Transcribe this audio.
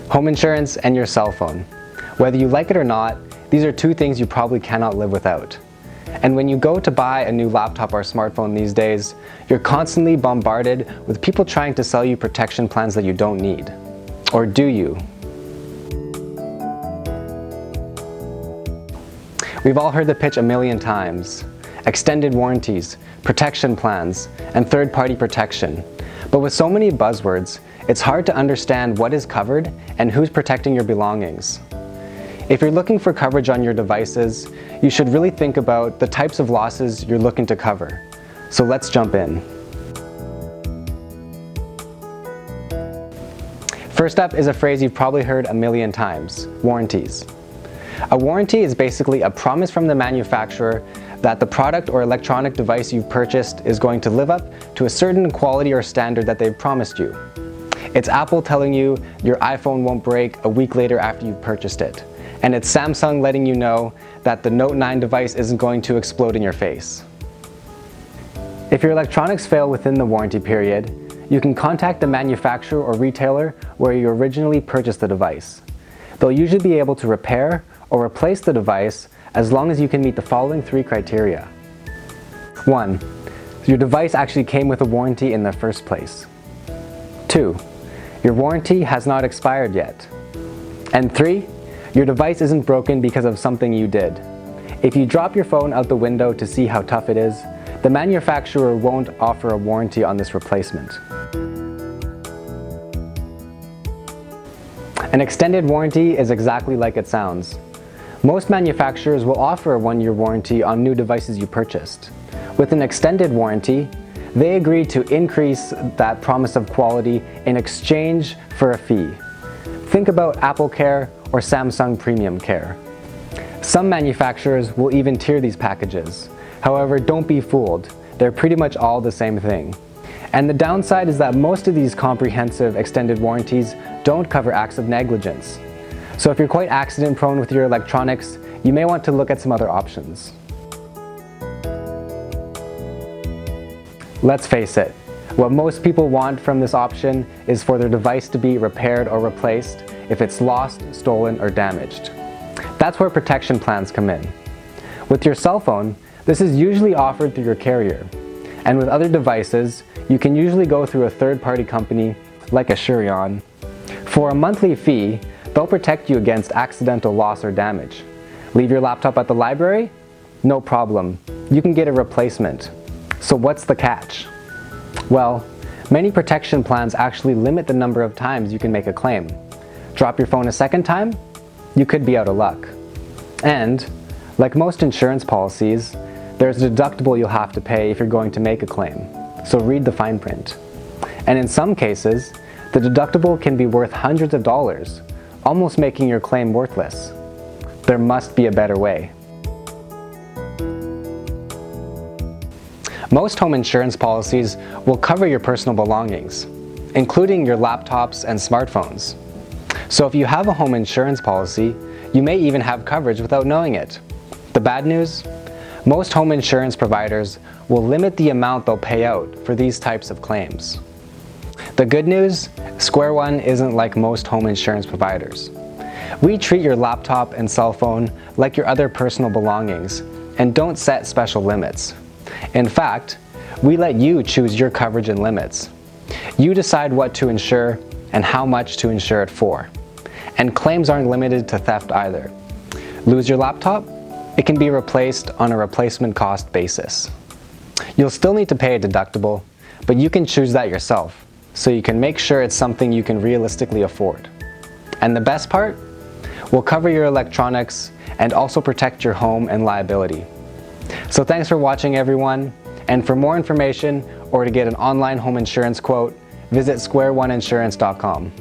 Home insurance and your cell phone. Whether you like it or not, these are two things you probably cannot live without. And when you go to buy a new laptop or smartphone these days, you're constantly bombarded with people trying to sell you protection plans that you don't need. Or do you? We've all heard the pitch a million times. Extended warranties, protection plans, and third-party protection. But with so many buzzwords, it's hard to understand what is covered and who's protecting your belongings. If you're looking for coverage on your devices, you should really think about the types of losses you're looking to cover. So let's jump in. First up is a phrase you've probably heard a million times: warranties. A warranty is basically a promise from the manufacturer that the product or electronic device you've purchased is going to live up to a certain quality or standard that they've promised you. It's Apple telling you your iPhone won't break a week later after you've purchased it. And it's Samsung letting you know that the Note 9 device isn't going to explode in your face. If your electronics fail within the warranty period, you can contact the manufacturer or retailer where you originally purchased the device. They'll usually be able to repair or replace the device as long as you can meet the following 3 criteria. 1. Your device actually came with a warranty in the first place. 2. Your warranty has not expired yet. And 3. Your device isn't broken because of something you did. If you drop your phone out the window to see how tough it is, the manufacturer won't offer a warranty on this replacement. An extended warranty is exactly like it sounds. Most manufacturers will offer a 1-year warranty on new devices you purchased. With an extended warranty, they agree to increase that promise of quality in exchange for a fee. Think about Apple Care or Samsung Premium Care. Some manufacturers will even tier these packages. However, don't be fooled. They're pretty much all the same thing. And the downside is that most of these comprehensive extended warranties don't cover acts of negligence. So if you're quite accident prone with your electronics, you may want to look at some other options. Let's face it, what most people want from this option is for their device to be repaired or replaced if it's lost, stolen, or damaged. That's where protection plans come in. With your cell phone, this is usually offered through your carrier. And with other devices, you can usually go through a third-party company like Insure. For a monthly fee, they'll protect you against accidental loss or damage. Leave your laptop at the library? No problem. You can get a replacement. So what's the catch? Well, many protection plans actually limit the number of times you can make a claim. Drop your phone a second time? You could be out of luck. And, like most insurance policies, there's a deductible you'll have to pay if you're going to make a claim. So read the fine print. And in some cases, the deductible can be worth hundreds of dollars, almost making your claim worthless. There must be a better way. Most home insurance policies will cover your personal belongings, including your laptops and smartphones. So if you have a home insurance policy, you may even have coverage without knowing it. The bad news? Most home insurance providers will limit the amount they'll pay out for these types of claims. The good news? Square One isn't like most home insurance providers. We treat your laptop and cell phone like your other personal belongings and don't set special limits. In fact, we let you choose your coverage and limits. You decide what to insure and how much to insure it for. And claims aren't limited to theft either. Lose your laptop? It can be replaced on a replacement cost basis. You'll still need to pay a deductible, but you can choose that yourself, so you can make sure it's something you can realistically afford. And the best part? We'll cover your electronics and also protect your home and liability. So thanks for watching, everyone, and for more information or to get an online home insurance quote, visit squareoneinsurance.com.